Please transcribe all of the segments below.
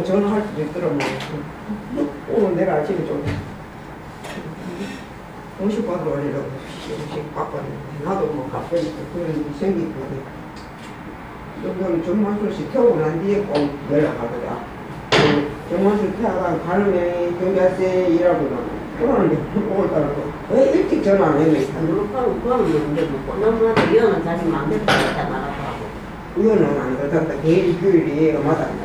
전화할 수도 있더라고요. 오늘 내일 아침에 좀 음식 받으러 가려고 음식 바빴는데 나도 뭐 바쁘니까 그런 일이 생기거든. 여기는 정만술 씨 태우고 난 뒤에 꼭 연락하더라. 정만술 태워가 가는데 경비할세 일하고 그러는데 오늘따라도 왜 일찍 전화 안 했네. 그거는 근데 뭐 너무나도 이혼은 자식 마음대로 했다 말하고 하고. 이혼은 안 그렇다. 개인 교육이 얘가 맞았나.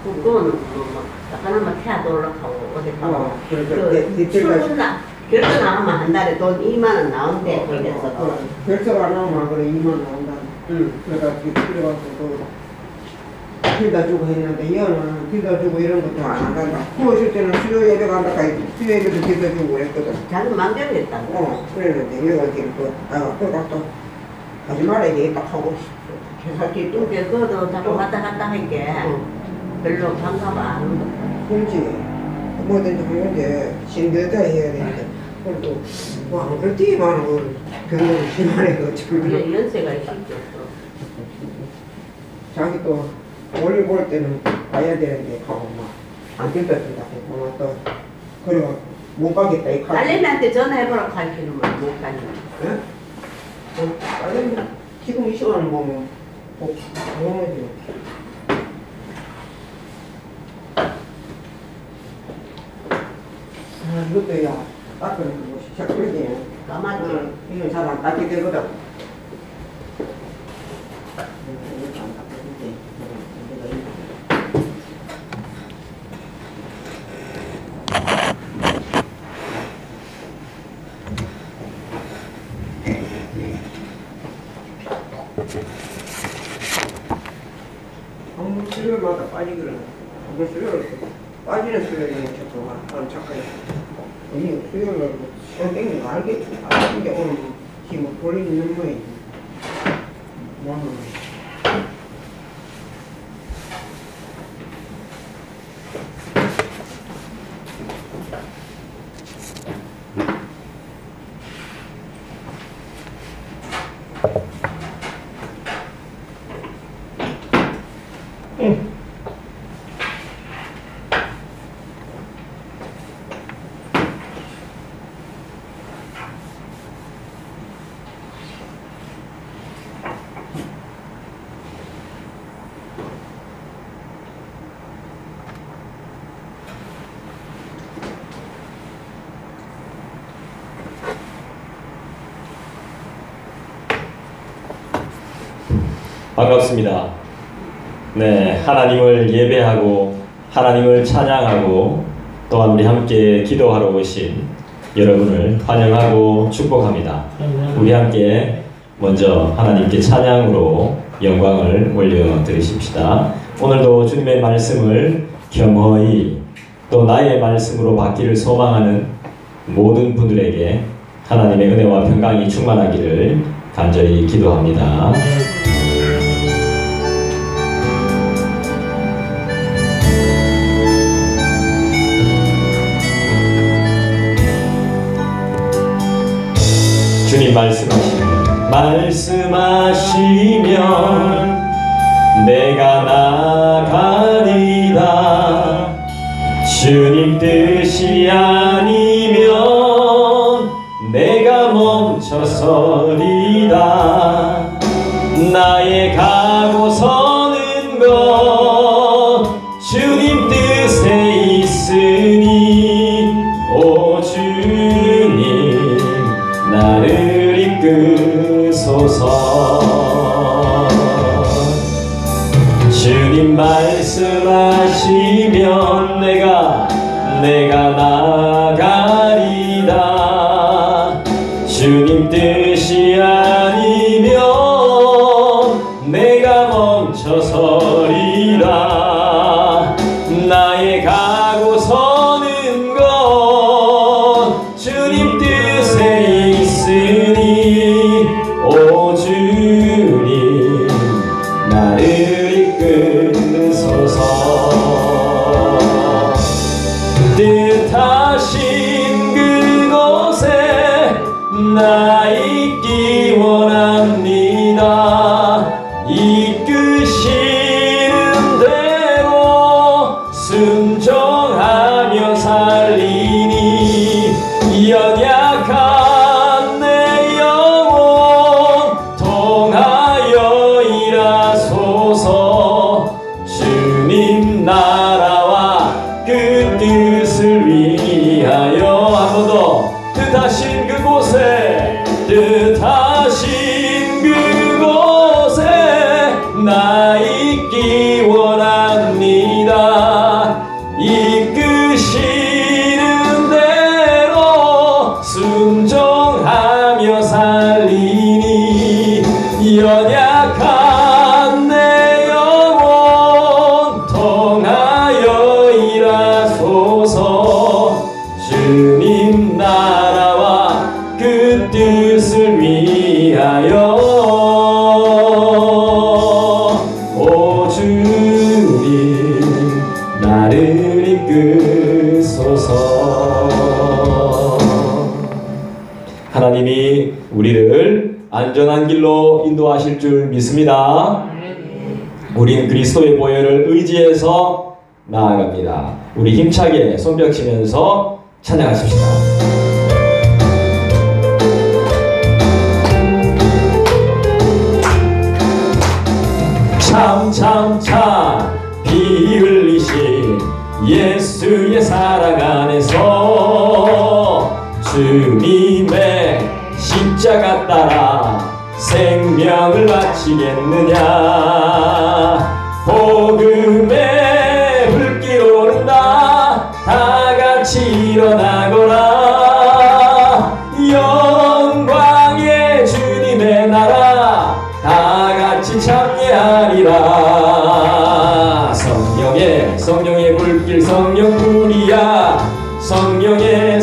그거는 뭐 하나만 태아 놀락하고 어디 가고. 그러니까 결정 안 하면 한 달에 돈 2만 원 나온대. 그래서 결석 안 하면 그래 2만 원 나온다. 그러다 그래가지고 또 길다 주고 했는데 이혼은 길다 주고 이런 것도 안 한단다. 부어줄 때는 수요 예배 간다 가야지. 수요 예배도 길다 주고 그랬거든. 자기 마음대로 했다고. 그랬는데 얘가 지금 또 그래가 또 하지 말아야 돼. 딱 하고 계산기 또 그것도 자꾸 왔다 갔다 할게. 별로 반가워 안 한다. 그렇지. 뭐든지 그런데 신경다 해야 되는데 그래도 뭐안 그렇지만 병력이 심하네. 지금 연세가 있겠죠. 자기 또 멀리 볼 때는 가야 되는데 가고 막안 된다 하고 또 그래가 못 가겠다 이 카드. 딸내미한테 전화해보라 가르치는 말 못 가는. 예? 딸내미 지금 이 시간은 뭐 당연하지. 이것도 야 닦으는 거 시작하지. 까맣지. 이건 잘 안 닦게 되거든. 한번 수요일마다 빠지기를 한번 수요일 빠지는 수요일에 자꾸 착각해. 이 수요일날 시간 땡기는 거 알겠지? 알겠는데 오늘 지금 볼일 있는 거야. 뭐하는 거야? 반갑습니다. 네, 하나님을 예배하고 하나님을 찬양하고 또한 우리 함께 기도하러 오신 여러분을 환영하고 축복합니다. 우리 함께 먼저 하나님께 찬양으로 영광을 올려드리십시다. 오늘도 주님의 말씀을 겸허히 또 나의 말씀으로 받기를 소망하는 모든 분들에게 하나님의 은혜와 평강이 충만하기를 간절히 기도합니다. 주님 말씀하시면 내가 나가리다. 주님 뜻이 아니면 내가 멈춰서리다. 나의 가고 서는 것 주님 뜻에 있으니 오 주님 나를 이끄소서. 주님 말씀하시면 내가 나가리다. 주님 뜻이 아니면 내가 멈춰서리다. 나의 가고 서는 것 주님 뜻에 있으니 오 주님 나를 이끄소서. 뜻하신 그곳에 나 있기 원합니다. 이끄시는 대로 나 있기 원합니다. 이끄시는 대로 순종하며 살리니 연약한 내 영혼 통하여 일하소서. 주님 나라와 그 뜻을 위하여 오 주님 나를 이끄소서. 하나님이 우리를 안전한 길로 인도하실 줄 믿습니다. 우리는 그리스도의 보혈을 의지해서 나아갑니다. 우리 힘차게 손뼉치면서 찬양하십시다. 참 피 흘리신 예수의 사랑 안에서 주님의 십자가 따라 생명을 바치겠느냐. 복음의 불길 오른다 다같이 일어나거라. 영광의 주님의 나라 다같이 참여하리라. 성령의 불길 성령불이야. 성령의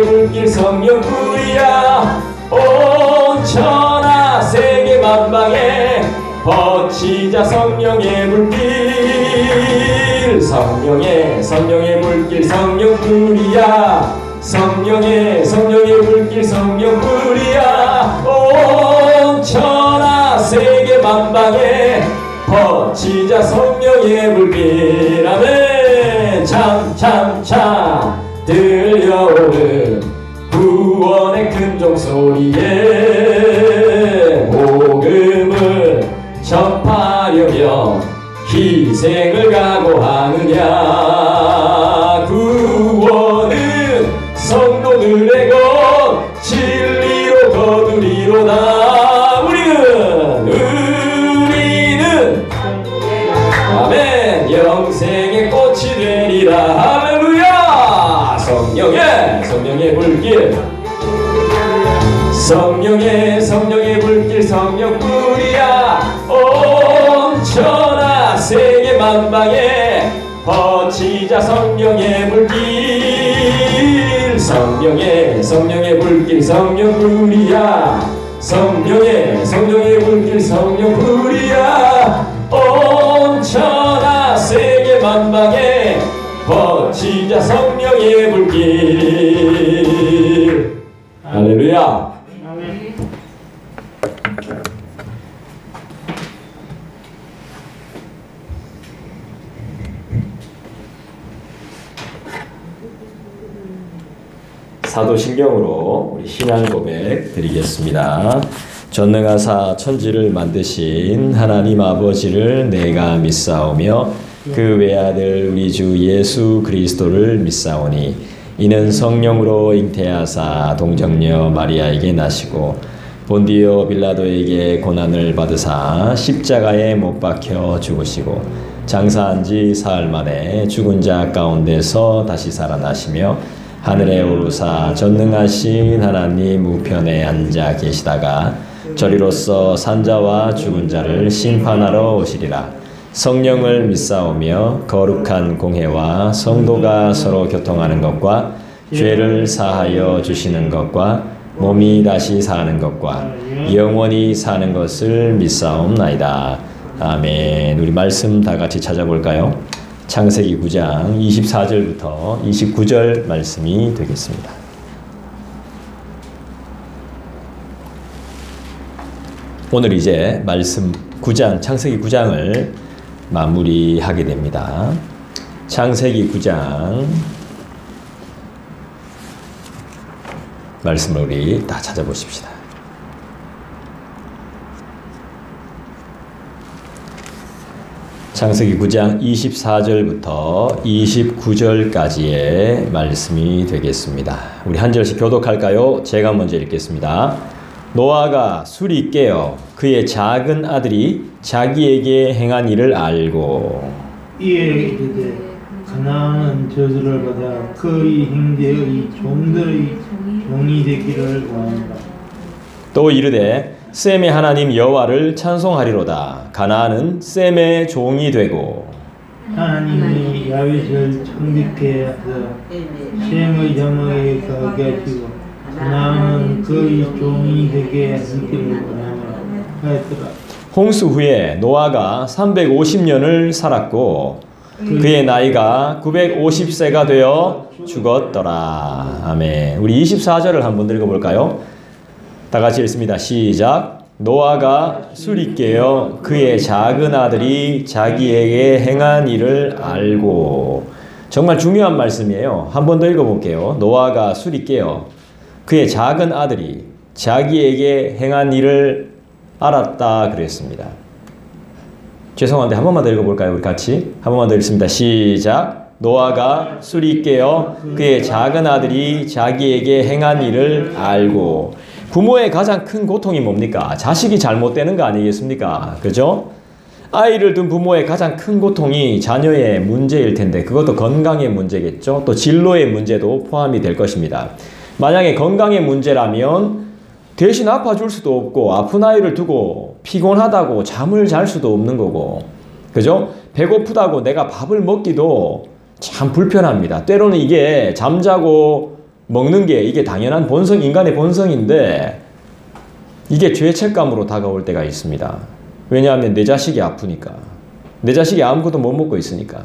불길 성령불이야. 온 천하 세계 만방에 퍼치자 성령의 불길. 성령의 불길 성령불이야. 성령의 불길 성령불이야. 온 천하 세계 만방에 퍼치자 성령의 불길. 아멘. 참 들려오는 구원의 큰 종소리에 복음을 전파하려면 희생을 각오하느냐. 구원은 성도들의 것 진리로 거두리로다. 우리는 아멘 영생의 꽃이 되리라. 할렐루야. 성령의 불길 성령의 불길 성령불이야. 온 천하 세계 만방에 퍼치자 성령의 불길. 성령의 불길 성령불이야. 성령의 불길 성령불이야. 온 천하 세계 만방에 퍼치자 성령의 불길. 할렐루야. 사도신경으로 우리 신앙 고백 드리겠습니다. 전능하사 천지를 만드신 하나님 아버지를 내가 믿사오며 그 외아들 우리 주 예수 그리스도를 믿사오니 이는 성령으로 잉태하사 동정녀 마리아에게 나시고 본디오 빌라도에게 고난을 받으사 십자가에 못 박혀 죽으시고 장사한 지 사흘 만에 죽은 자 가운데서 다시 살아나시며 하늘에 오르사 전능하신 하나님 우편에 앉아 계시다가 저리로서 산자와 죽은 자를 심판하러 오시리라. 성령을 믿사오며 거룩한 공회와 성도가 서로 교통하는 것과 죄를 사하여 주시는 것과 몸이 다시 사는 것과 영원히 사는 것을 믿사옵나이다. 아멘. 우리 말씀 다 같이 찾아볼까요? 창세기 9장 24절부터 29절 말씀이 되겠습니다. 오늘 이제 말씀 9장, 창세기 9장을 마무리하게 됩니다. 창세기 9장 말씀을 우리 다 찾아보십시다. 창세기 9장 24절부터 29절까지의 말씀이 되겠습니다. 우리 한 절씩 교독할까요? 제가 먼저 읽겠습니다. 노아가 술이 깨어 그의 작은 아들이 자기에게 행한 일을 알고 이에 이르되 가나안은 저주를 받아 그의 형제의 종들의 종이 되기를 원한다. 또 이르되 셈의 하나님 여호와를 찬송하리로다. 가나안은 셈의 종이 되고 하나님이 야벳을 창립케 하사 셈의 자손에게 거하게 하시고 가나안은 그의 종이 되게 하시기를 원하였더라. 홍수 후에 노아가 350년을 살았고 그의 나이가 950세가 되어 죽었더라. 아멘. 우리 24절을 한번 읽어볼까요? 다 같이 읽습니다. 시작. 노아가 술이 깨어 그의 작은 아들이 자기에게 행한 일을 알고. 정말 중요한 말씀이에요. 한 번 더 읽어볼게요. 노아가 술이 깨어 그의 작은 아들이 자기에게 행한 일을 알았다 그랬습니다. 죄송한데 한 번만 더 읽어볼까요? 우리 같이 한 번만 더 읽습니다. 시작. 노아가 술이 깨어 그의 작은 아들이 자기에게 행한 일을 알고. 부모의 가장 큰 고통이 뭡니까? 자식이 잘못되는 거 아니겠습니까? 그죠? 아이를 둔 부모의 가장 큰 고통이 자녀의 문제일 텐데 그것도 건강의 문제겠죠? 또 진로의 문제도 포함이 될 것입니다. 만약에 건강의 문제라면 대신 아파줄 수도 없고 아픈 아이를 두고 피곤하다고 잠을 잘 수도 없는 거고, 그죠? 배고프다고 내가 밥을 먹기도 참 불편합니다. 때로는 이게 잠자고 먹는 게 이게 당연한 본성, 인간의 본성인데 이게 죄책감으로 다가올 때가 있습니다. 왜냐하면 내 자식이 아프니까. 내 자식이 아무것도 못 먹고 있으니까.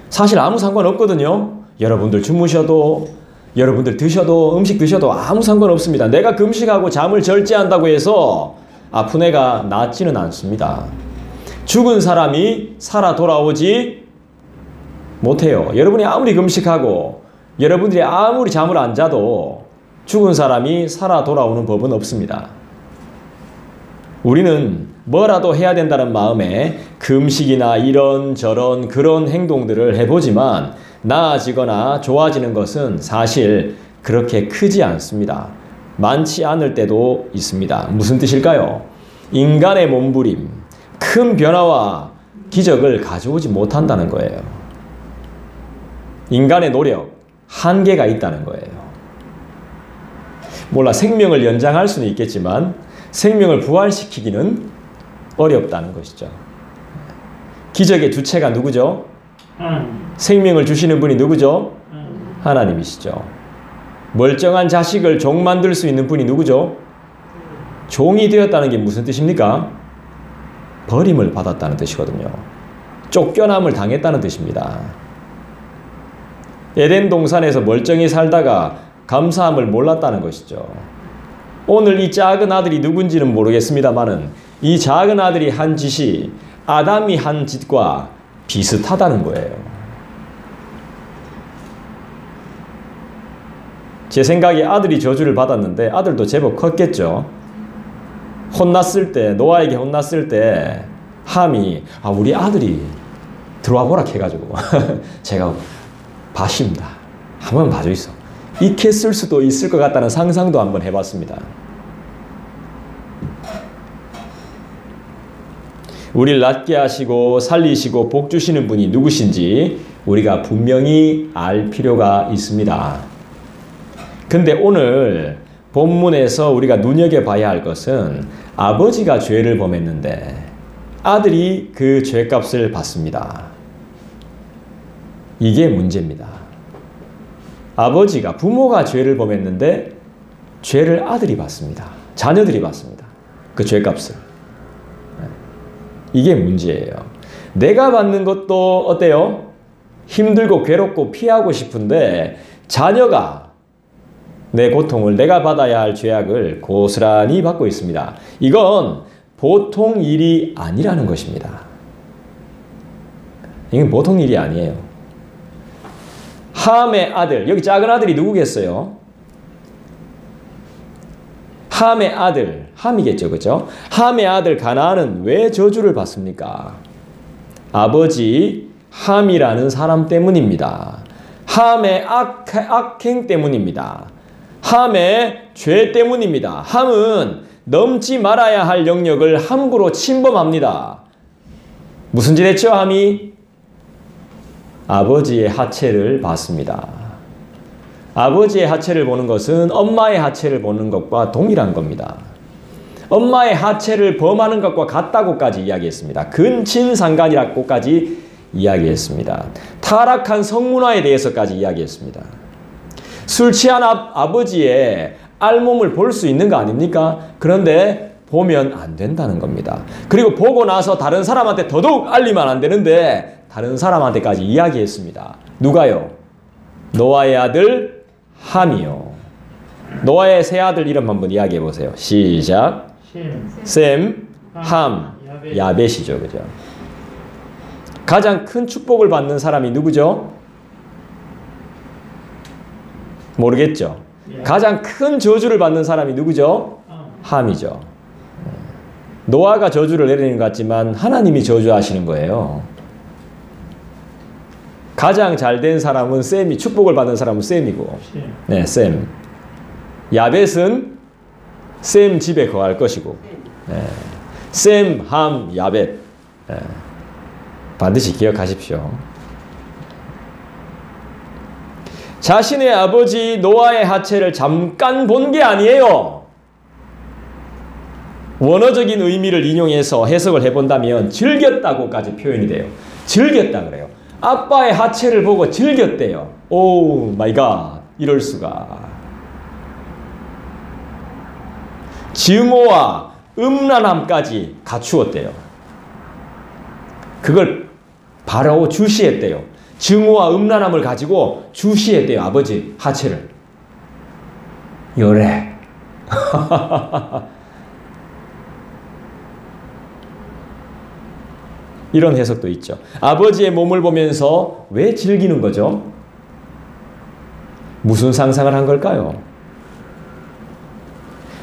사실 아무 상관없거든요. 여러분들 주무셔도, 여러분들 드셔도, 음식 드셔도 아무 상관없습니다. 내가 금식하고 잠을 절제한다고 해서 아픈 애가 낫지는 않습니다. 죽은 사람이 살아 돌아오지 못해요. 여러분이 아무리 금식하고 여러분들이 아무리 잠을 안 자도 죽은 사람이 살아 돌아오는 법은 없습니다. 우리는 뭐라도 해야 된다는 마음에 금식이나 이런저런 그런 행동들을 해보지만 나아지거나 좋아지는 것은 사실 그렇게 크지 않습니다. 많지 않을 때도 있습니다. 무슨 뜻일까요? 인간의 몸부림, 큰 변화와 기적을 가져오지 못한다는 거예요. 인간의 노력, 한계가 있다는 거예요. 몰라, 생명을 연장할 수는 있겠지만 생명을 부활시키기는 어렵다는 것이죠. 기적의 주체가 누구죠? 생명을 주시는 분이 누구죠? 하나님이시죠. 멀쩡한 자식을 종 만들 수 있는 분이 누구죠? 종이 되었다는 게 무슨 뜻입니까? 버림을 받았다는 뜻이거든요. 쫓겨남을 당했다는 뜻입니다. 에덴 동산에서 멀쩡히 살다가 감사함을 몰랐다는 것이죠. 오늘 이 작은 아들이 누군지는 모르겠습니다만은 이 작은 아들이 한 짓이 아담이 한 짓과 비슷하다는 거예요. 제 생각에 아들이 저주를 받았는데 아들도 제법 컸겠죠. 혼났을 때, 노아에게 혼났을 때 함이 우리 아들이 들어와 보라 해가지고 제가 봐십니다. 한번 봐줘 있어. 익혔을 수도 있을 것 같다는 상상도 한번 해봤습니다. 우리를 낫게 하시고 살리시고 복 주시는 분이 누구신지 우리가 분명히 알 필요가 있습니다. 근데 오늘 본문에서 우리가 눈여겨봐야 할 것은 아버지가 죄를 범했는데 아들이 그 죄값을 받습니다. 이게 문제입니다. 아버지가, 부모가 죄를 범했는데 죄를 아들이 받습니다. 자녀들이 받습니다. 그 죄값을. 이게 문제예요. 내가 받는 것도 어때요? 힘들고 괴롭고 피하고 싶은데 자녀가 내 고통을, 내가 받아야 할 죄악을 고스란히 받고 있습니다. 이건 보통 일이 아니라는 것입니다. 이건 보통 일이 아니에요. 함의 아들, 여기 작은 아들이 누구겠어요? 함의 아들, 함이겠죠, 그죠? 함의 아들 가나안은 왜 저주를 받습니까? 아버지 함이라는 사람 때문입니다. 함의 악행 때문입니다. 함의 죄 때문입니다. 함은 넘지 말아야 할 영역을 함부로 침범합니다. 무슨 짓 했죠, 함이? 아버지의 하체를 봤습니다. 아버지의 하체를 보는 것은 엄마의 하체를 보는 것과 동일한 겁니다. 엄마의 하체를 범하는 것과 같다고까지 이야기했습니다. 근친상간이라고까지 이야기했습니다. 타락한 성문화에 대해서까지 이야기했습니다. 술 취한 아버지의 알몸을 볼 수 있는 거 아닙니까? 그런데 보면 안 된다는 겁니다. 그리고 보고 나서 다른 사람한테 더더욱 알리면 안 되는데 다른 사람한테까지 이야기했습니다. 누가요? 노아의 아들 함이요. 노아의 세 아들 이름 한번 이야기해 보세요. 시작. 셈, 함, 야벳이죠. 그죠? 가장 큰 축복을 받는 사람이 누구죠? 모르겠죠? 가장 큰 저주를 받는 사람이 누구죠? 함이죠. 노아가 저주를 내리는 것 같지만 하나님이 저주하시는 거예요. 가장 잘된 사람은 셈이, 축복을 받는 사람은 셈이고, 네, 셈. 야벳은 셈 집에 거할 것이고, 네. 셈, 함, 야벳. 네. 반드시 기억하십시오. 자신의 아버지 노아의 하체를 잠깐 본 게 아니에요. 원어적인 의미를 인용해서 해석을 해본다면 즐겼다고까지 표현이 돼요. 즐겼다 그래요. 아빠의 하체를 보고 즐겼대요. 오 마이 갓, 이럴 수가. 증오와 음란함까지 갖추었대요. 그걸 바로 주시했대요. 증오와 음란함을 가지고 주시했대요. 아버지 하체를. 요래. 이런 해석도 있죠. 아버지의 몸을 보면서 왜 즐기는 거죠? 무슨 상상을 한 걸까요?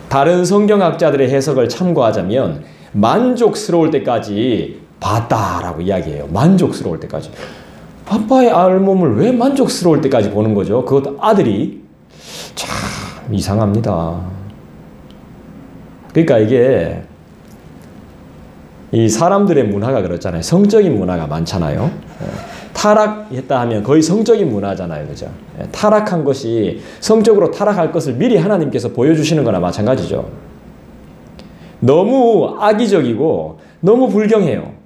다른 성경학자들의 해석을 참고하자면 만족스러울 때까지 봤다라고 이야기해요. 만족스러울 때까지. 아빠의 알몸을 왜 만족스러울 때까지 보는 거죠? 그것도 아들이. 참 이상합니다. 그러니까 이게 이 사람들의 문화가 그렇잖아요. 성적인 문화가 많잖아요. 타락했다 하면 거의 성적인 문화잖아요. 그죠? 타락한 것이 성적으로 타락할 것을 미리 하나님께서 보여주시는 거나 마찬가지죠. 너무 악의적이고 너무 불경해요.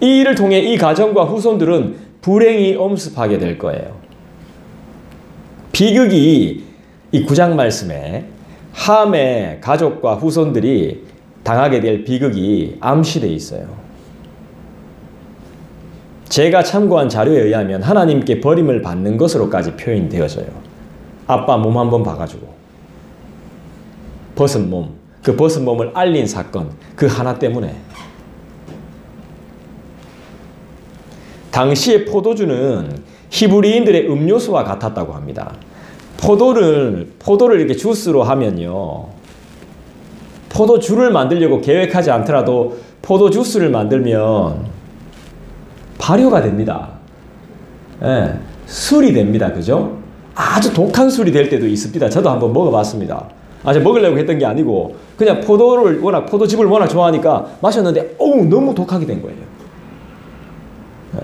이 일을 통해 이 가정과 후손들은 불행히 엄습하게 될 거예요. 비극이 이 9장 말씀에 함의 가족과 후손들이 당하게 될 비극이 암시되어 있어요. 제가 참고한 자료에 의하면 하나님께 버림을 받는 것으로까지 표현되어져요. 아빠 몸 한번 봐가지고 벗은 몸, 그 벗은 몸을 알린 사건, 그 하나 때문에. 당시의 포도주는 히브리인들의 음료수와 같았다고 합니다. 포도를 이렇게 주스로 하면요, 포도주를 만들려고 계획하지 않더라도 포도 주스를 만들면 발효가 됩니다. 예, 술이 됩니다. 그죠? 아주 독한 술이 될 때도 있습니다. 저도 한번 먹어봤습니다. 제가 먹으려고 했던 게 아니고 그냥 포도즙을 워낙 좋아하니까 마셨는데 너무 독하게 된 거예요. 예.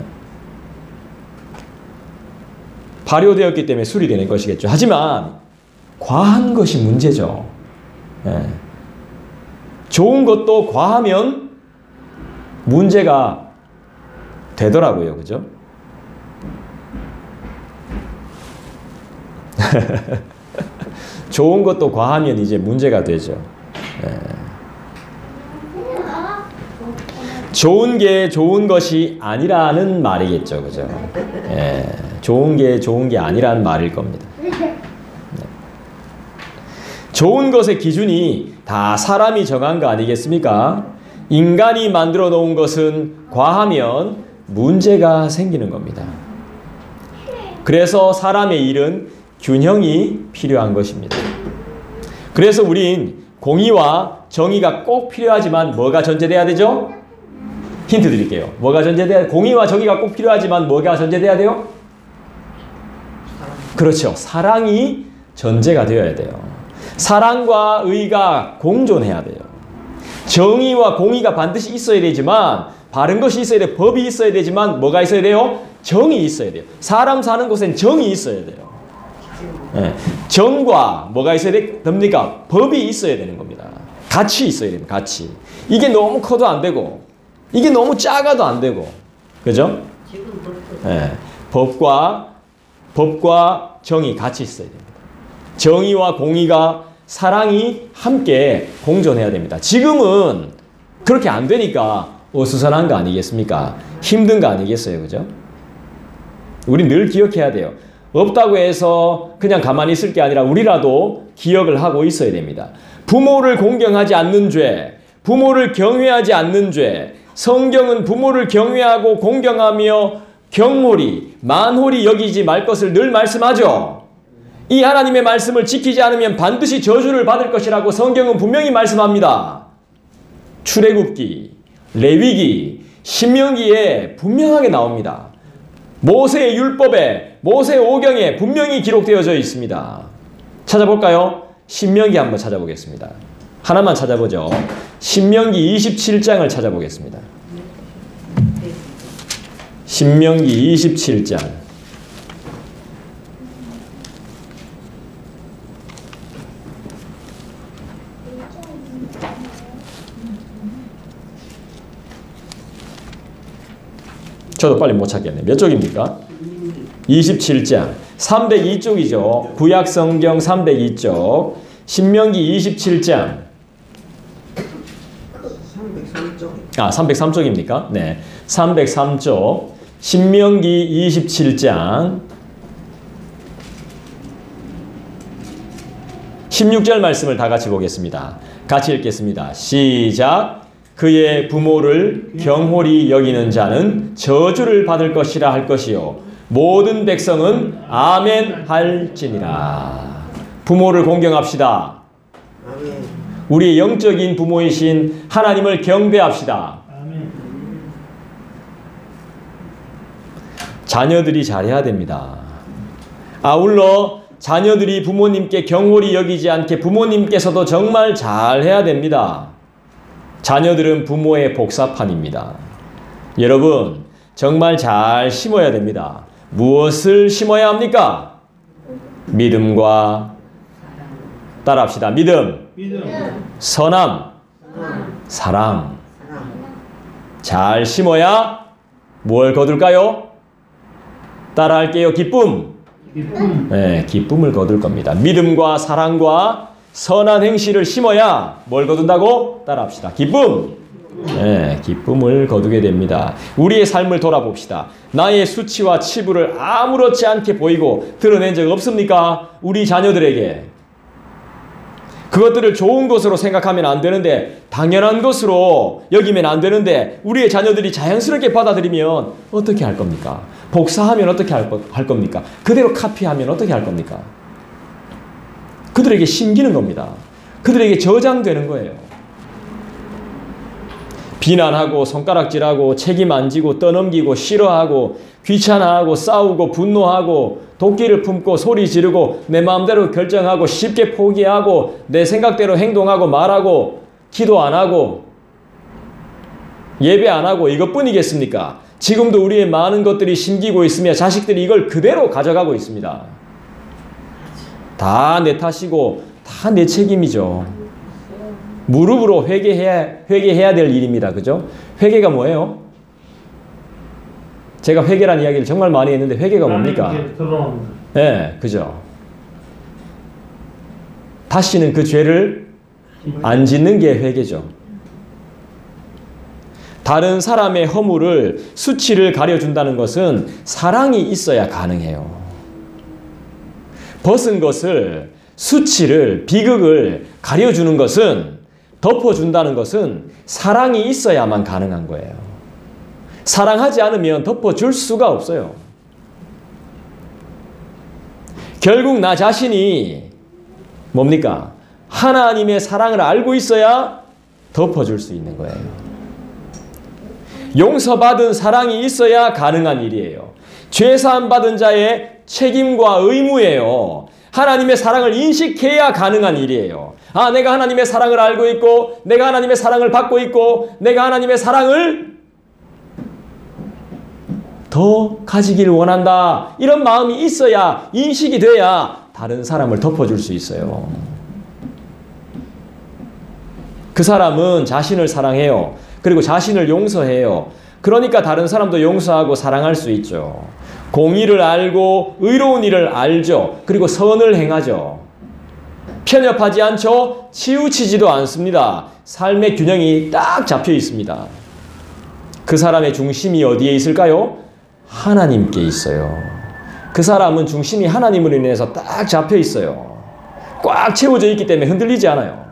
발효되었기 때문에 술이 되는 것이겠죠. 하지만 과한 것이 문제죠. 예. 좋은 것도 과하면 문제가 되더라고요. 그죠? 좋은 것도 과하면 이제 문제가 되죠. 예. 좋은 게 좋은 것이 아니라는 말이겠죠. 그죠? 예. 좋은 게 아니라는 말일 겁니다. 좋은 것의 기준이 다 사람이 정한 거 아니겠습니까? 인간이 만들어 놓은 것은 과하면 문제가 생기는 겁니다. 그래서 사람의 일은 균형이 필요한 것입니다. 그래서 우린 공의와 정의가 꼭 필요하지만 뭐가 전제돼야 되죠? 힌트 드릴게요. 뭐가 전제돼야, 공의와 정의가 꼭 필요하지만 뭐가 전제돼야 돼요? 그렇죠. 사랑이 전제가 되어야 돼요. 사랑과 의가 공존해야 돼요. 정의와 공의가 반드시 있어야 되지만 바른 것이 있어야 돼요. 법이 있어야 되지만 뭐가 있어야 돼요? 정이 있어야 돼요. 사람 사는 곳엔 정이 있어야 돼요. 네. 정과 뭐가 있어야 됩니까? 법이 있어야 되는 겁니다. 같이 있어야 됩니다. 같이. 이게 너무 커도 안 되고 이게 너무 작아도 안 되고 그죠? 네. 법과 정이 같이 있어야 됩니다. 정의와 공의가 사랑이 함께 공존해야 됩니다. 지금은 그렇게 안 되니까 어수선한 거 아니겠습니까? 힘든 거 아니겠어요? 그죠? 우리 늘 기억해야 돼요. 없다고 해서 그냥 가만히 있을 게 아니라 우리라도 기억을 하고 있어야 됩니다. 부모를 공경하지 않는 죄, 부모를 경외하지 않는 죄, 성경은 부모를 경외하고 공경하며 경홀히, 만홀히 여기지 말 것을 늘 말씀하죠. 이 하나님의 말씀을 지키지 않으면 반드시 저주를 받을 것이라고 성경은 분명히 말씀합니다. 출애굽기, 레위기, 신명기에 분명하게 나옵니다. 모세의 율법에, 모세의 오경에 분명히 기록되어져 있습니다. 찾아볼까요? 신명기 한번 찾아보겠습니다. 하나만 찾아보죠. 신명기 27장을 찾아보겠습니다. 신명기 27장. 저도 빨리 못 찾겠네. 몇 쪽입니까? 27장. 302쪽이죠. 구약성경 302쪽. 신명기 27장. 303쪽. 아, 303쪽입니까? 네. 303쪽. 신명기 27장. 16절 말씀을 다 같이 보겠습니다. 같이 읽겠습니다. 시작. 그의 부모를 경홀히 여기는 자는 저주를 받을 것이라 할 것이요 모든 백성은 아멘 할지니라. 부모를 공경합시다. 아멘. 우리의 영적인 부모이신 하나님을 경배합시다. 아멘. 자녀들이 잘해야 됩니다. 아울러 자녀들이 부모님께 경홀히 여기지 않게 부모님께서도 정말 잘해야 됩니다. 자녀들은 부모의 복사판입니다. 여러분, 정말 잘 심어야 됩니다. 무엇을 심어야 합니까? 믿음과 따라합시다. 믿음, 선함, 사랑. 잘 심어야 뭘 거둘까요? 따라할게요. 기쁨. 네, 기쁨을 거둘 겁니다. 믿음과 사랑과 선한 행실을 심어야 뭘 거둔다고? 따라합시다. 기쁨. 네, 기쁨을 거두게 됩니다. 우리의 삶을 돌아봅시다. 나의 수치와 치부를 아무렇지 않게 보이고 드러낸 적 없습니까? 우리 자녀들에게. 그것들을 좋은 것으로 생각하면 안 되는데 당연한 것으로 여기면 안 되는데 우리의 자녀들이 자연스럽게 받아들이면 어떻게 할 겁니까? 복사하면 어떻게 할 겁니까? 그대로 카피하면 어떻게 할 겁니까? 그들에게 심기는 겁니다. 그들에게 저장되는 거예요. 비난하고 손가락질하고 책임 안 지고 떠넘기고 싫어하고 귀찮아하고 싸우고 분노하고 도끼를 품고 소리 지르고 내 마음대로 결정하고 쉽게 포기하고 내 생각대로 행동하고 말하고 기도 안 하고 예배 안 하고 이것뿐이겠습니까? 지금도 우리의 많은 것들이 심기고 있으며 자식들이 이걸 그대로 가져가고 있습니다. 다 내 탓이고 다 내 책임이죠. 무릎으로 회개해야 될 일입니다. 그죠? 회개가 뭐예요? 제가 회개란 이야기를 정말 많이 했는데 회개가 뭡니까? 네, 그죠? 다시는 그 죄를 안 짓는 게 회개죠. 다른 사람의 허물을, 수치를 가려준다는 것은 사랑이 있어야 가능해요. 벗은 것을, 수치를, 비극을 가려주는 것은, 덮어준다는 것은 사랑이 있어야만 가능한 거예요. 사랑하지 않으면 덮어줄 수가 없어요. 결국 나 자신이 뭡니까? 하나님의 사랑을 알고 있어야 덮어줄 수 있는 거예요. 용서받은 사랑이 있어야 가능한 일이에요. 죄사함 받은 자의 책임과 의무예요. 하나님의 사랑을 인식해야 가능한 일이에요. 아, 내가 하나님의 사랑을 알고 있고, 내가 하나님의 사랑을 받고 있고, 내가 하나님의 사랑을 더 가지기를 원한다. 이런 마음이 있어야, 인식이 돼야 다른 사람을 덮어줄 수 있어요. 그 사람은 자신을 사랑해요. 그리고 자신을 용서해요. 그러니까 다른 사람도 용서하고 사랑할 수 있죠. 공의를 알고 의로운 일을 알죠. 그리고 선을 행하죠. 편협하지 않죠. 치우치지도 않습니다. 삶의 균형이 딱 잡혀 있습니다. 그 사람의 중심이 어디에 있을까요? 하나님께 있어요. 그 사람은 중심이 하나님으로 인해서 딱 잡혀 있어요. 꽉 채워져 있기 때문에 흔들리지 않아요.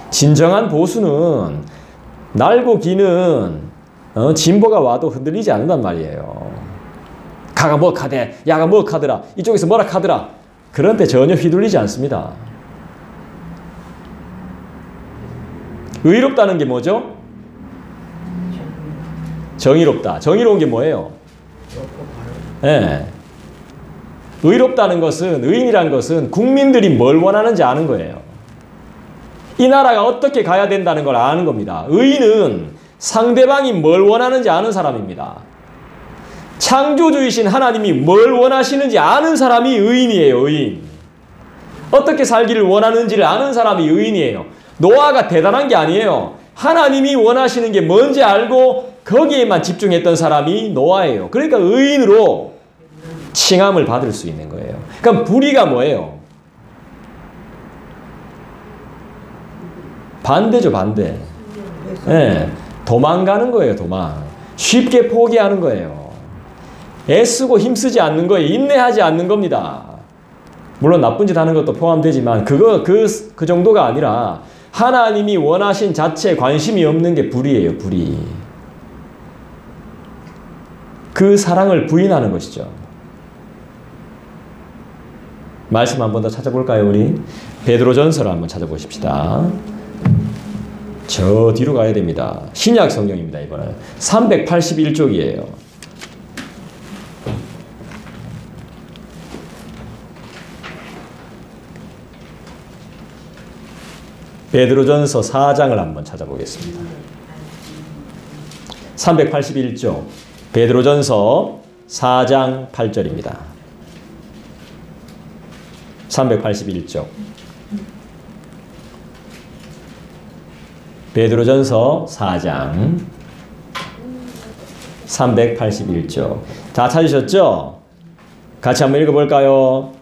진정한 보수는 날고 기는 진보가 와도 흔들리지 않는단 말이에요. 가가 뭐 카대, 야가 뭐 카더라, 이쪽에서 뭐라 카더라. 그런 때 전혀 휘둘리지 않습니다. 의롭다는 게 뭐죠? 정의롭다. 정의로운 게 뭐예요? 네. 의롭다는 것은, 의인이라는 것은 국민들이 뭘 원하는지 아는 거예요. 이 나라가 어떻게 가야 된다는 걸 아는 겁니다. 의인은 상대방이 뭘 원하는지 아는 사람입니다. 창조주이신 하나님이 뭘 원하시는지 아는 사람이 의인이에요. 의인. 어떻게 살기를 원하는지를 아는 사람이 의인이에요. 노아가 대단한 게 아니에요. 하나님이 원하시는 게 뭔지 알고 거기에만 집중했던 사람이 노아예요. 그러니까 의인으로 칭함을 받을 수 있는 거예요. 그럼 불의가 뭐예요? 반대죠, 반대. 네, 도망가는 거예요, 도망. 쉽게 포기하는 거예요. 애쓰고 힘쓰지 않는 거예요. 인내하지 않는 겁니다. 물론 나쁜 짓 하는 것도 포함되지만 그 정도가 아니라 하나님이 원하신 자체에 관심이 없는 게 불의예요, 불의. 그 사랑을 부인하는 것이죠. 말씀 한 번 더 찾아볼까요, 우리? 베드로전서를 한번 찾아보십시다. 저 뒤로 가야 됩니다. 신약 성경입니다, 이번엔. 381쪽이에요. 베드로전서 4장을 한번 찾아보겠습니다. 381쪽 베드로전서 4장 8절입니다. 381쪽 베드로전서 4장 381쪽 다 찾으셨죠? 같이 한번 읽어볼까요?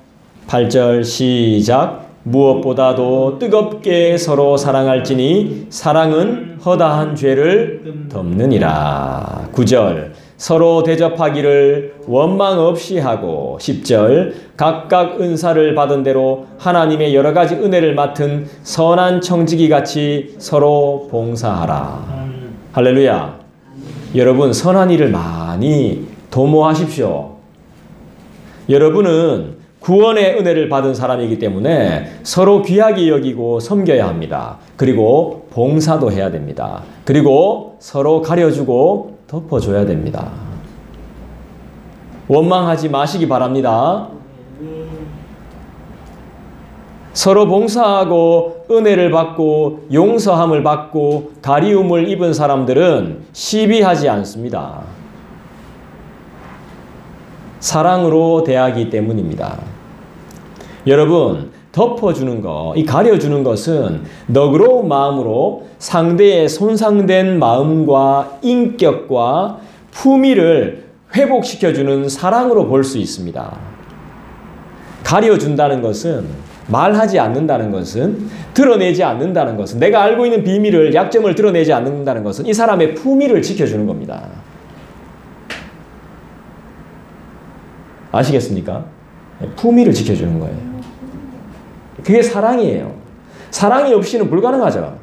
8절 시작. 무엇보다도 뜨겁게 서로 사랑할지니 사랑은 허다한 죄를 덮느니라. 9절 서로 대접하기를 원망 없이 하고 10절 각각 은사를 받은 대로 하나님의 여러 가지 은혜를 맡은 선한 청지기 같이 서로 봉사하라. 할렐루야. 여러분 선한 일을 많이 도모하십시오. 여러분은 구원의 은혜를 받은 사람이기 때문에 서로 귀하게 여기고 섬겨야 합니다. 그리고 봉사도 해야 됩니다. 그리고 서로 가려주고 덮어줘야 됩니다. 원망하지 마시기 바랍니다. 서로 봉사하고 은혜를 받고 용서함을 받고 가리움을 입은 사람들은 시비하지 않습니다. 사랑으로 대하기 때문입니다. 여러분, 덮어주는 것, 이 가려주는 것은 너그러운 마음으로 상대의 손상된 마음과 인격과 품위를 회복시켜주는 사랑으로 볼 수 있습니다. 가려준다는 것은, 말하지 않는다는 것은, 드러내지 않는다는 것은, 내가 알고 있는 비밀을, 약점을 드러내지 않는다는 것은 이 사람의 품위를 지켜주는 겁니다. 아시겠습니까? 품위를 지켜주는 거예요. 그게 사랑이에요. 사랑이 없이는 불가능하죠.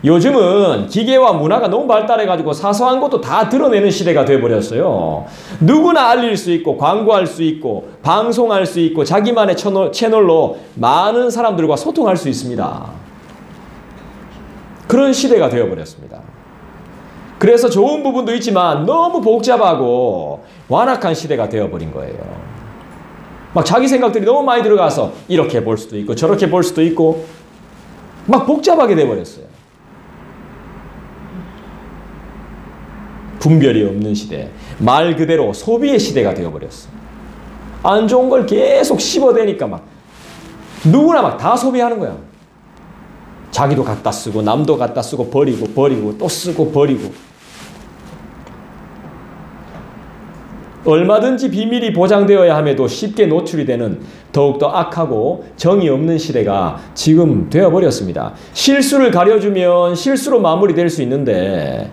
요즘은 기계와 문화가 너무 발달해가지고 사소한 것도 다 드러내는 시대가 되어버렸어요. 누구나 알릴 수 있고 광고할 수 있고 방송할 수 있고 자기만의 채널로 많은 사람들과 소통할 수 있습니다. 그런 시대가 되어버렸습니다. 그래서 좋은 부분도 있지만 너무 복잡하고 완악한 시대가 되어버린 거예요. 막 자기 생각들이 너무 많이 들어가서 이렇게 볼 수도 있고 저렇게 볼 수도 있고 막 복잡하게 돼버렸어요. 분별이 없는 시대, 말 그대로 소비의 시대가 되어버렸어요. 안 좋은 걸 계속 씹어대니까 막 누구나 막 다 소비하는 거야. 자기도 갖다 쓰고 남도 갖다 쓰고 버리고 또 쓰고 버리고. 얼마든지 비밀이 보장되어야 함에도 쉽게 노출이 되는 더욱더 악하고 정이 없는 시대가 지금 되어버렸습니다. 실수를 가려주면 실수로 마무리될 수 있는데,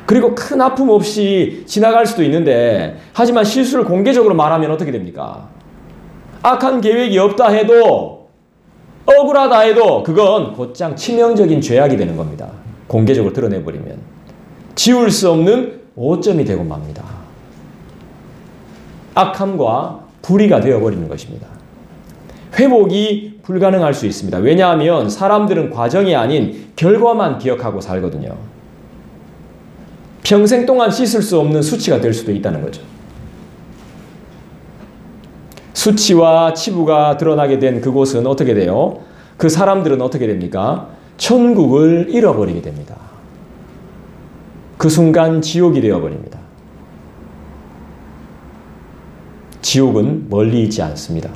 그리고 큰 아픔 없이 지나갈 수도 있는데, 하지만 실수를 공개적으로 말하면 어떻게 됩니까? 악한 계획이 없다 해도, 억울하다 해도 그건 곧장 치명적인 죄악이 되는 겁니다. 공개적으로 드러내버리면 지울 수 없는 오점이 되고 맙니다. 악함과 불의가 되어버리는 것입니다. 회복이 불가능할 수 있습니다. 왜냐하면 사람들은 과정이 아닌 결과만 기억하고 살거든요. 평생 동안 씻을 수 없는 수치가 될 수도 있다는 거죠. 수치와 치부가 드러나게 된 그곳은 어떻게 돼요? 그 사람들은 어떻게 됩니까? 천국을 잃어버리게 됩니다. 그 순간 지옥이 되어버립니다. 지옥은 멀리 있지 않습니다.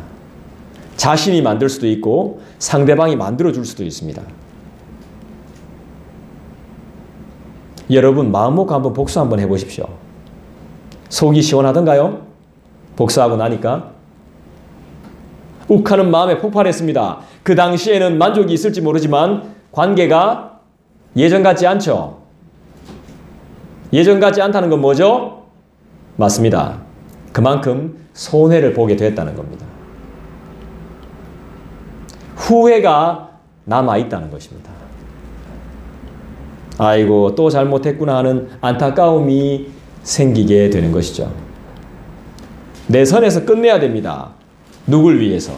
자신이 만들 수도 있고 상대방이 만들어줄 수도 있습니다. 여러분 마음 먹고 한번 복수 한번 해보십시오. 속이 시원하던가요? 복수하고 나니까 욱하는 마음에 폭발했습니다. 그 당시에는 만족이 있을지 모르지만 관계가 예전 같지 않죠? 예전 같지 않다는 건 뭐죠? 맞습니다. 그만큼 손해를 보게 됐다는 겁니다. 후회가 남아있다는 것입니다. 아이고 또 잘못했구나 하는 안타까움이 생기게 되는 것이죠. 내 선에서 끝내야 됩니다. 누굴 위해서?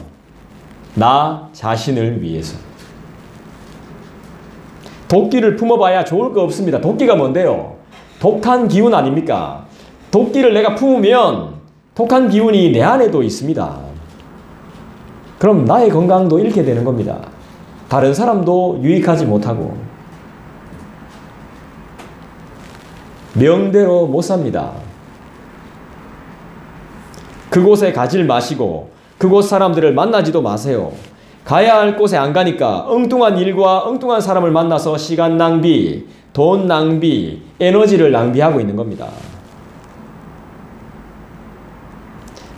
나 자신을 위해서. 도끼를 품어봐야 좋을 거 없습니다. 도끼가 뭔데요? 독한 기운 아닙니까? 도끼를 내가 품으면 독한 기운이 내 안에도 있습니다. 그럼 나의 건강도 잃게 되는 겁니다. 다른 사람도 유익하지 못하고 명대로 못 삽니다. 그곳에 가질 마시고 그곳 사람들을 만나지도 마세요. 가야 할 곳에 안 가니까 엉뚱한 일과 엉뚱한 사람을 만나서 시간 낭비, 돈 낭비, 에너지를 낭비하고 있는 겁니다.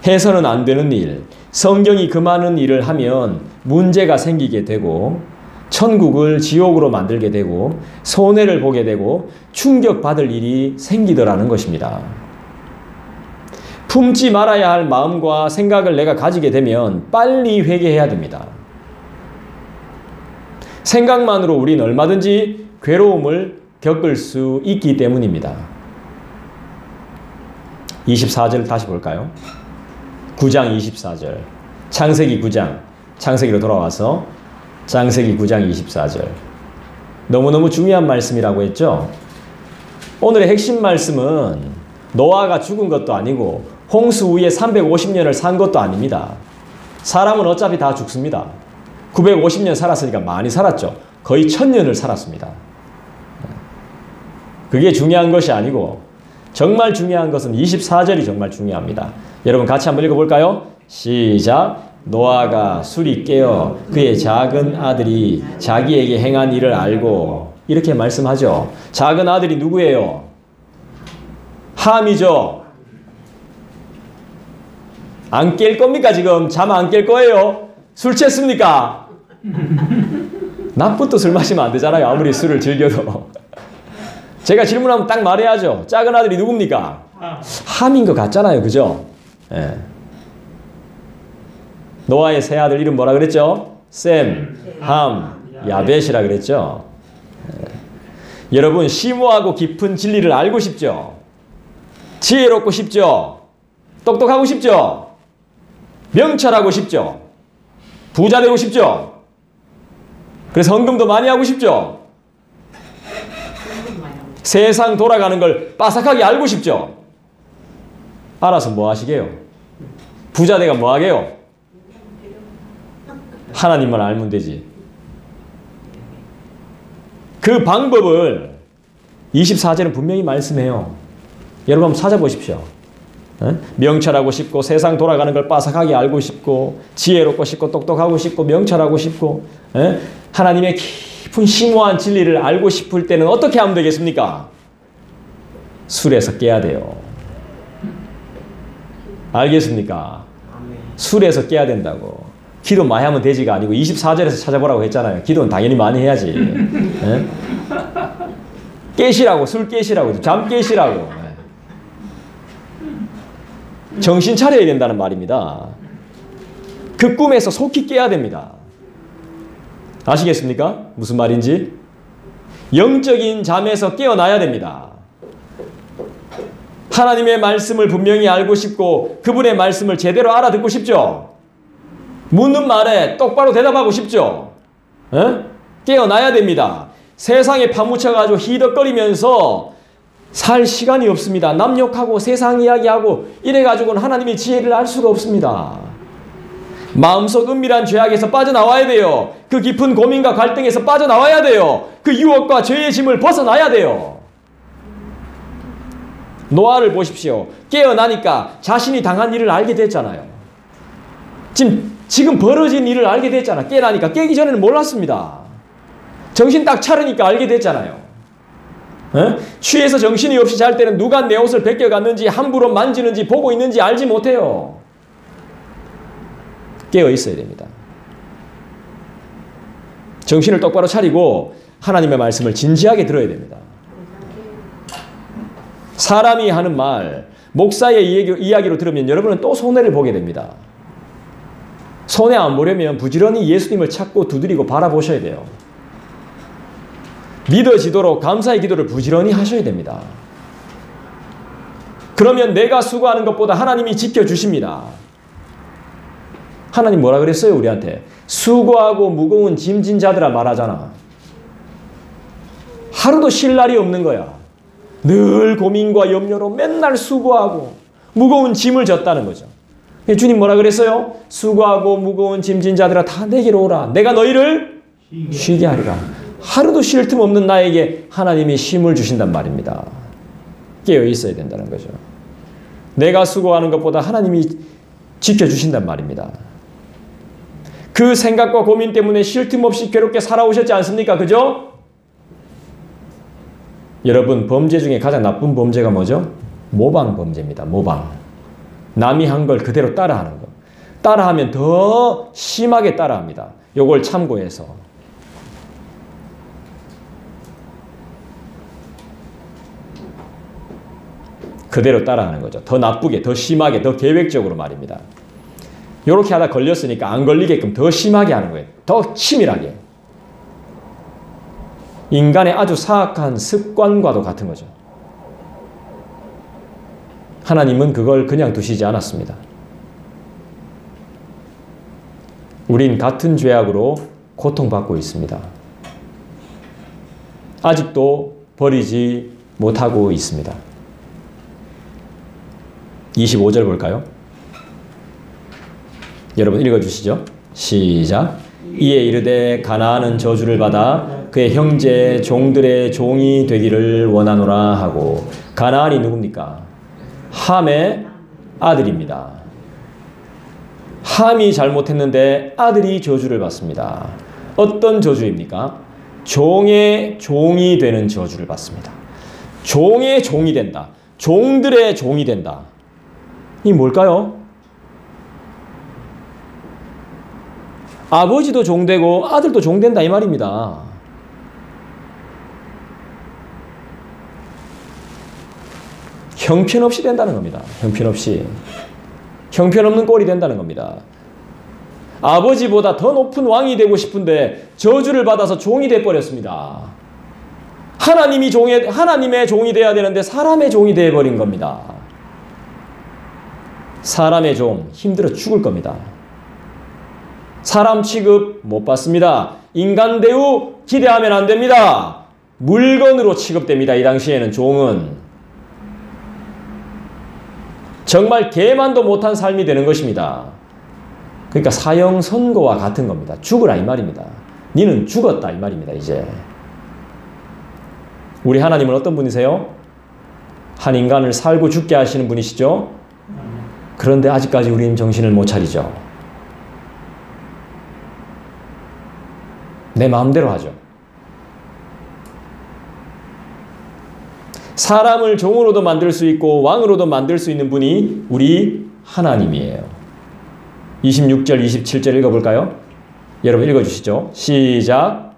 해서는 안 되는 일, 성경이 금하는 일을 하면 문제가 생기게 되고 천국을 지옥으로 만들게 되고 손해를 보게 되고 충격받을 일이 생기더라는 것입니다. 품지 말아야 할 마음과 생각을 내가 가지게 되면 빨리 회개해야 됩니다. 생각만으로 우린 얼마든지 괴로움을 겪을 수 있기 때문입니다. 24절 다시 볼까요? 9장 24절. 창세기 9장. 창세기로 돌아와서 창세기 9장 24절. 너무너무 중요한 말씀이라고 했죠? 오늘의 핵심 말씀은 노아가 죽은 것도 아니고 홍수 후에 350년을 산 것도 아닙니다. 사람은 어차피 다 죽습니다. 950년 살았으니까 많이 살았죠. 거의 1000년을 살았습니다. 그게 중요한 것이 아니고 정말 중요한 것은 24절이 정말 중요합니다. 여러분 같이 한번 읽어볼까요? 시작! 노아가 술이 깨어 그의 작은 아들이 자기에게 행한 일을 알고 이렇게 말씀하죠. 작은 아들이 누구예요? 함이죠. 안 깰 겁니까 지금? 잠 안 깰 거예요? 술 취했습니까? 낮부터 술 마시면 안 되잖아요. 아무리 술을 즐겨도. 제가 질문하면 딱 말해야죠. 작은 아들이 누굽니까? 함인 것 같잖아요. 그죠? 예. 노아의 세 아들 이름 뭐라 그랬죠? 셈, 함, 야벳이라 그랬죠? 예. 여러분 심오하고 깊은 진리를 알고 싶죠? 지혜롭고 싶죠? 똑똑하고 싶죠? 명철하고 싶죠? 부자 되고 싶죠? 그래서 헌금도 많이 하고 싶죠? 세상 돌아가는 걸 빠삭하게 알고 싶죠? 알아서 뭐 하시게요? 부자 돼가 뭐 하게요? 하나님만 알면 되지. 그 방법을 24절은 분명히 말씀해요. 여러분 한번 찾아보십시오. 명철하고 싶고 세상 돌아가는 걸 빠삭하게 알고 싶고 지혜롭고 싶고 똑똑하고 싶고 명철하고 싶고 하나님의 깊은 심오한 진리를 알고 싶을 때는 어떻게 하면 되겠습니까? 술에서 깨야 돼요. 알겠습니까? 술에서 깨야 된다고. 기도 많이 하면 되지가 아니고 24절에서 찾아보라고 했잖아요. 기도는 당연히 많이 해야지. 깨시라고, 술 깨시라고, 잠 깨시라고. 정신 차려야 된다는 말입니다. 그 꿈에서 속히 깨야 됩니다. 아시겠습니까? 무슨 말인지? 영적인 잠에서 깨어나야 됩니다. 하나님의 말씀을 분명히 알고 싶고 그분의 말씀을 제대로 알아듣고 싶죠? 묻는 말에 똑바로 대답하고 싶죠? 깨어나야 됩니다. 세상에 파묻혀가지고 히덕거리면서 살 시간이 없습니다. 남 욕하고 세상 이야기하고 이래가지고는 하나님의 지혜를 알 수가 없습니다. 마음속 은밀한 죄악에서 빠져나와야 돼요. 그 깊은 고민과 갈등에서 빠져나와야 돼요. 그 유혹과 죄의 짐을 벗어나야 돼요. 노아를 보십시오. 깨어나니까 자신이 당한 일을 알게 됐잖아요. 지금 벌어진 일을 알게 됐잖아. 깨나니까. 깨기 전에는 몰랐습니다. 정신 딱 차리니까 알게 됐잖아요. 취해서 정신이 없이 잘 때는 누가 내 옷을 벗겨갔는지 함부로 만지는지 보고 있는지 알지 못해요. 깨어 있어야 됩니다. 정신을 똑바로 차리고 하나님의 말씀을 진지하게 들어야 됩니다. 사람이 하는 말, 목사의 이야기로 들으면 여러분은 또 손해를 보게 됩니다. 손해 안 보려면 부지런히 예수님을 찾고 두드리고 바라보셔야 돼요. 믿어지도록 감사의 기도를 부지런히 하셔야 됩니다. 그러면 내가 수고하는 것보다 하나님이 지켜주십니다. 하나님 뭐라 그랬어요? 우리한테 수고하고 무거운 짐진 자들아 말하잖아. 하루도 쉴 날이 없는 거야. 늘 고민과 염려로 맨날 수고하고 무거운 짐을 졌다는 거죠. 주님 뭐라 그랬어요? 수고하고 무거운 짐진 자들아 다 내게로 오라. 내가 너희를 쉬게 하리라. 하루도 쉴 틈 없는 나에게 하나님이 쉼을 주신단 말입니다. 깨어 있어야 된다는 거죠. 내가 수고하는 것보다 하나님이 지켜주신단 말입니다. 그 생각과 고민 때문에 쉴 틈 없이 괴롭게 살아오셨지 않습니까? 그죠? 여러분, 범죄 중에 가장 나쁜 범죄가 뭐죠? 모방 범죄입니다. 모방. 남이 한 걸 그대로 따라하는 거. 따라하면 더 심하게 따라합니다. 요걸 참고해서. 그대로 따라하는 거죠. 더 나쁘게, 더 심하게, 더 계획적으로 말입니다. 요렇게 하다 걸렸으니까 안 걸리게끔 더 심하게 하는 거예요. 더 치밀하게. 인간의 아주 사악한 습관과도 같은 거죠. 하나님은 그걸 그냥 두시지 않았습니다. 우린 같은 죄악으로 고통받고 있습니다. 아직도 버리지 못하고 있습니다. 25절 볼까요? 여러분 읽어주시죠. 시작. 이에 이르되 가나안은 저주를 받아 그의 형제 종들의 종이 되기를 원하노라 하고. 가나안이 누굽니까? 함의 아들입니다. 함이 잘못했는데 아들이 저주를 받습니다. 어떤 저주입니까? 종의 종이 되는 저주를 받습니다. 종의 종이 된다. 종들의 종이 된다. 이 뭘까요? 아버지도 종되고 아들도 종된다 이 말입니다. 형편없이 된다는 겁니다. 형편없이. 형편없는 꼴이 된다는 겁니다. 아버지보다 더 높은 왕이 되고 싶은데 저주를 받아서 종이 돼버렸습니다. 하나님의 종이 돼야 되는데 사람의 종이 돼버린 겁니다. 사람의 종, 힘들어 죽을 겁니다. 사람 취급 못 받습니다. 인간 대우 기대하면 안 됩니다. 물건으로 취급됩니다. 이 당시에는 종은. 정말 개만도 못한 삶이 되는 것입니다. 그러니까 사형 선고와 같은 겁니다. 죽으라 이 말입니다. 니는 죽었다 이 말입니다. 이제 우리 하나님은 어떤 분이세요? 한 인간을 살고 죽게 하시는 분이시죠? 그런데 아직까지 우리는 정신을 못 차리죠. 내 마음대로 하죠. 사람을 종으로도 만들 수 있고 왕으로도 만들 수 있는 분이 우리 하나님이에요. 26절, 27절 읽어볼까요? 여러분 읽어주시죠. 시작.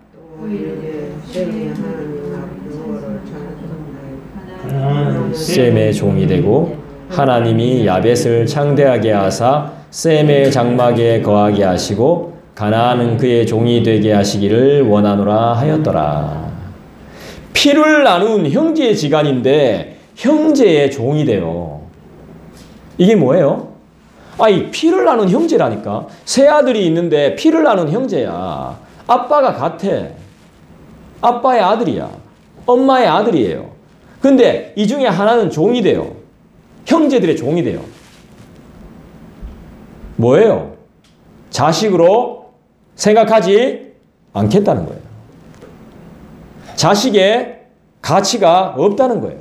셈의 종이 되고 하나님이 야벳을 창대하게 하사 셈의 장막에 거하게 하시고 가나안은 그의 종이 되게 하시기를 원하노라 하였더라. 피를 나눈 형제의 지간인데 형제의 종이 돼요. 이게 뭐예요? 이 피를 나눈 형제라니까. 세 아들이 있는데 피를 나눈 형제야. 아빠가 같아. 아빠의 아들이야. 엄마의 아들이에요. 근데 이 중에 하나는 종이 돼요. 형제들의 종이 돼요. 뭐예요? 자식으로 생각하지 않겠다는 거예요. 자식의 가치가 없다는 거예요.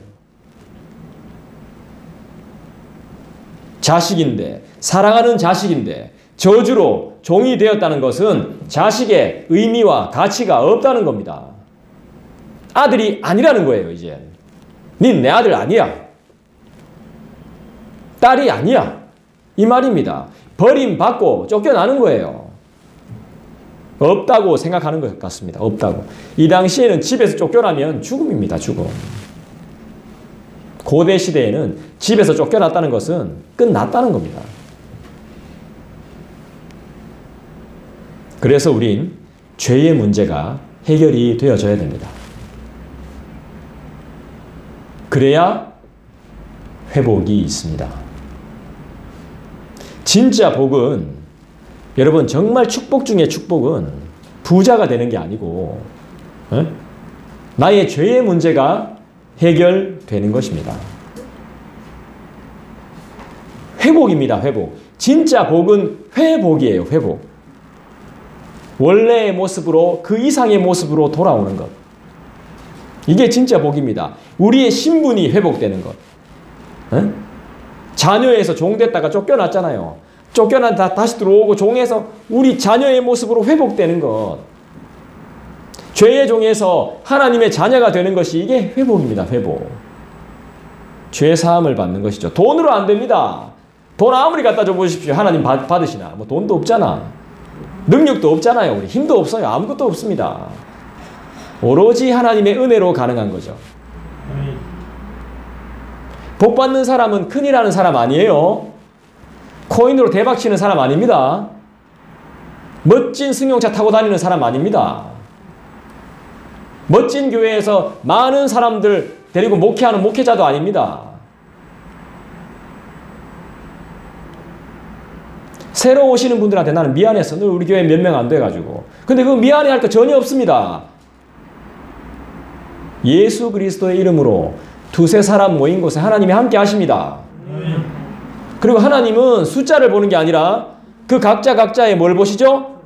자식인데, 사랑하는 자식인데 저주로 종이 되었다는 것은 자식의 의미와 가치가 없다는 겁니다. 아들이 아니라는 거예요. 이제 닌 내 아들 아니야. 딸이 아니야. 이 말입니다. 버림받고 쫓겨나는 거예요. 없다고 생각하는 것 같습니다. 없다고. 이 당시에는 집에서 쫓겨나면 죽음입니다. 죽음. 고대 시대에는 집에서 쫓겨났다는 것은 끝났다는 겁니다. 그래서 우린 죄의 문제가 해결이 되어져야 됩니다. 그래야 회복이 있습니다. 진짜 복은, 여러분 정말 축복 중에 축복은 부자가 되는 게 아니고 나의 죄의 문제가 해결되는 것입니다. 회복입니다. 회복. 진짜 복은 회복이에요. 회복. 원래의 모습으로, 그 이상의 모습으로 돌아오는 것. 이게 진짜 복입니다. 우리의 신분이 회복되는 것. 자녀에서 종 됐다가 쫓겨났잖아요. 쫓겨났다 다시 들어오고 종에서 우리 자녀의 모습으로 회복되는 것. 죄의 종에서 하나님의 자녀가 되는 것이 이게 회복입니다. 회복. 죄 사함을 받는 것이죠. 돈으로 안 됩니다. 돈 아무리 갖다 줘 보십시오. 하나님 받으시나. 뭐 돈도 없잖아. 능력도 없잖아요. 우리 힘도 없어요. 아무것도 없습니다. 오로지 하나님의 은혜로 가능한 거죠. 복 받는 사람은 큰일 하는 사람 아니에요. 코인으로 대박 치는 사람 아닙니다. 멋진 승용차 타고 다니는 사람 아닙니다. 멋진 교회에서 많은 사람들 데리고 목회하는 목회자도 아닙니다. 새로 오시는 분들한테 나는 미안했어. 늘 우리 교회 몇 명 안 돼가지고. 근데 그거 미안해할 거 전혀 없습니다. 예수 그리스도의 이름으로 두세 사람 모인 곳에 하나님이 함께 하십니다. 그리고 하나님은 숫자를 보는 게 아니라 그 각자의 뭘 보시죠?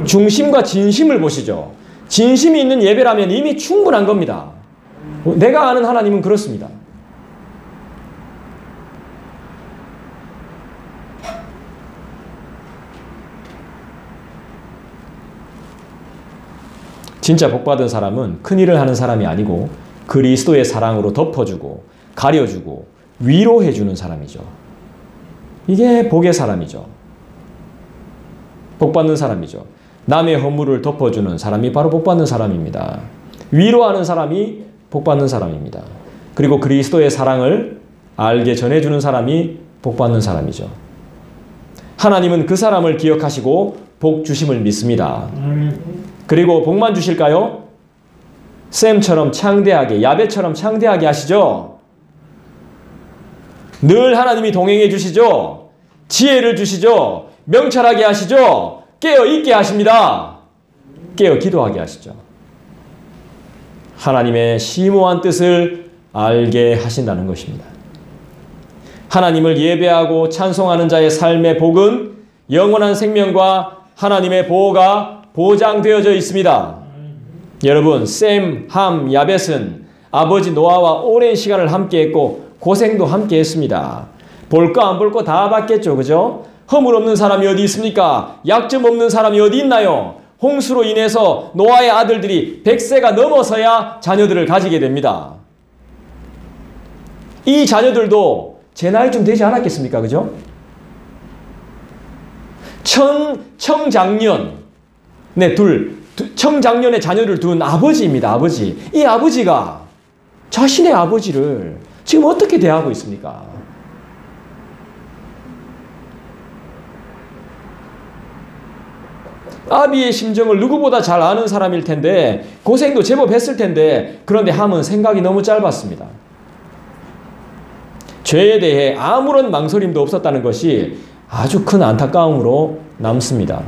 중심과 진심을 보시죠. 진심이 있는 예배라면 이미 충분한 겁니다. 내가 아는 하나님은 그렇습니다. 진짜 복받은 사람은 큰일을 하는 사람이 아니고 그리스도의 사랑으로 덮어주고 가려주고 위로해주는 사람이죠. 이게 복의 사람이죠. 복받는 사람이죠. 남의 허물을 덮어주는 사람이 바로 복받는 사람입니다. 위로하는 사람이 복받는 사람입니다. 그리고 그리스도의 사랑을 알게 전해주는 사람이 복받는 사람이죠. 하나님은 그 사람을 기억하시고 복 주심을 믿습니다. 그리고 복만 주실까요? 셈처럼 창대하게, 야벳처럼 창대하게 하시죠. 늘 하나님이 동행해 주시죠. 지혜를 주시죠. 명철하게 하시죠. 깨어 있게 하십니다. 깨어 기도하게 하시죠. 하나님의 심오한 뜻을 알게 하신다는 것입니다. 하나님을 예배하고 찬송하는 자의 삶의 복은 영원한 생명과 하나님의 보호가 보장되어져 있습니다. 여러분, 셈, 함, 야벳은 아버지 노아와 오랜 시간을 함께했고 고생도 함께했습니다. 볼 거 안 볼 거 다 봤겠죠, 그죠? 허물 없는 사람이 어디 있습니까? 약점 없는 사람이 어디 있나요? 홍수로 인해서 노아의 아들들이 100세가 넘어서야 자녀들을 가지게 됩니다. 이 자녀들도 제 나이쯤 되지 않았겠습니까? 그죠? 청장년, 네, 청장년의 자녀를 둔 아버지입니다. 아버지. 이 아버지가 자신의 아버지를 지금 어떻게 대하고 있습니까? 아비의 심정을 누구보다 잘 아는 사람일 텐데 고생도 제법 했을 텐데 그런데 함은 생각이 너무 짧았습니다. 죄에 대해 아무런 망설임도 없었다는 것이 아주 큰 안타까움으로 남습니다.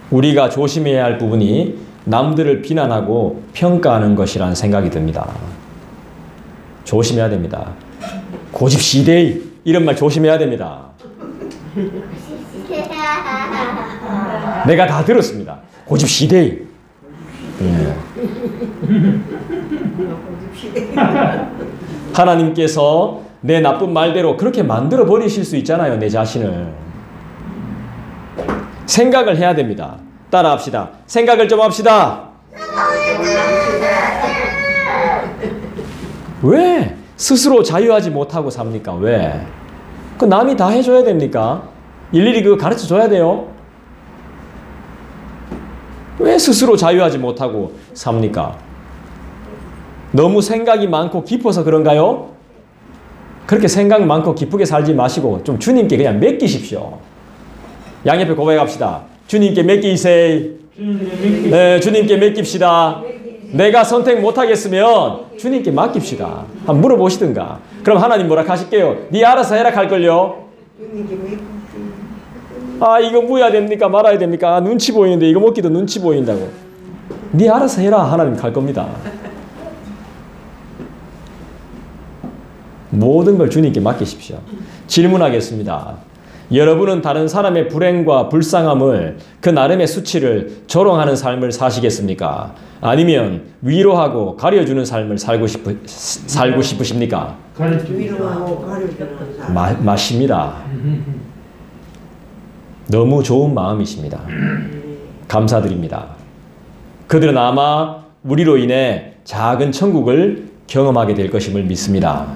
우리가 조심해야 할 부분이 남들을 비난하고 평가하는 것이라는 생각이 듭니다. 조심해야 됩니다. 고집시대이 이런 말 조심해야 됩니다. 내가 다 들었습니다. 고집시대이. 하나님께서 내 나쁜 말대로 그렇게 만들어 버리실 수 있잖아요. 내 자신을. 생각을 해야 됩니다. 따라 합시다. 생각을 좀 합시다. 왜 스스로 자유하지 못하고 삽니까? 왜? 그 남이 다 해줘야 됩니까? 일일이 그거 가르쳐 줘야 돼요? 왜 스스로 자유하지 못하고 삽니까? 너무 생각이 많고 깊어서 그런가요? 그렇게 생각 많고 기쁘게 살지 마시고 좀 주님께 그냥 맡기십시오. 양옆에 고백합시다. 주님께 맡기세요. 네, 주님께 맡깁시다. 내가 선택 못하겠으면 주님께 맡깁시다. 한번 물어보시든가. 그럼 하나님 뭐라 하실게요? 네 알아서 해라 할걸요. 아, 이거 뭐야 됩니까? 말아야 됩니까? 아, 눈치 보이는데 이거 먹기도 눈치 보인다고. 네 알아서 해라 하나님 갈 겁니다. 모든 걸 주님께 맡기십시오. 질문하겠습니다. 여러분은 다른 사람의 불행과 불쌍함을 그 나름의 수치를 조롱하는 삶을 사시겠습니까? 아니면 위로하고 가려주는 삶을 살고 싶으십니까? 위로하고 가려주는 삶. 맞습니다. 너무 좋은 마음이십니다. 감사드립니다. 그들은 아마 우리로 인해 작은 천국을 경험하게 될 것임을 믿습니다.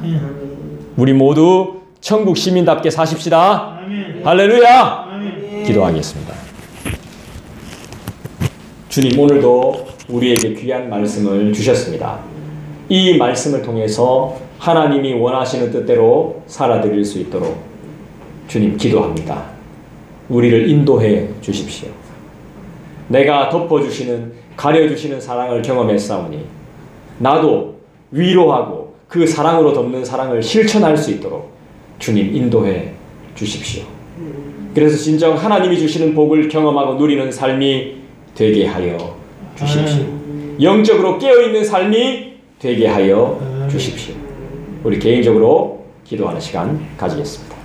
우리 모두 천국 시민답게 사십시다. 아멘. 할렐루야. 아멘. 기도하겠습니다. 주님, 오늘도 우리에게 귀한 말씀을 주셨습니다. 이 말씀을 통해서 하나님이 원하시는 뜻대로 살아드릴 수 있도록 주님 기도합니다. 우리를 인도해 주십시오. 내가 덮어주시는, 가려주시는 사랑을 경험했사오니 나도 위로하고 그 사랑으로 덮는 사랑을 실천할 수 있도록 주님 인도해 주십시오. 그래서 진정 하나님이 주시는 복을 경험하고 누리는 삶이 되게 하여 주십시오. 영적으로 깨어있는 삶이 되게 하여 주십시오. 우리 개인적으로 기도하는 시간 가지겠습니다.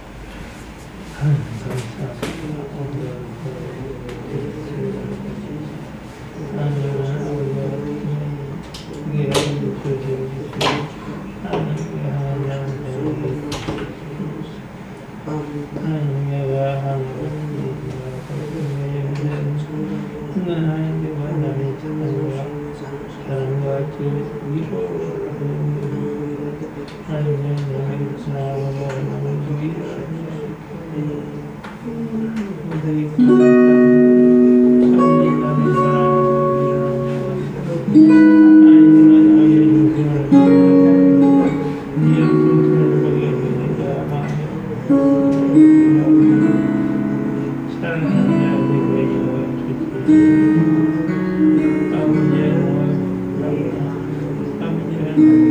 아버지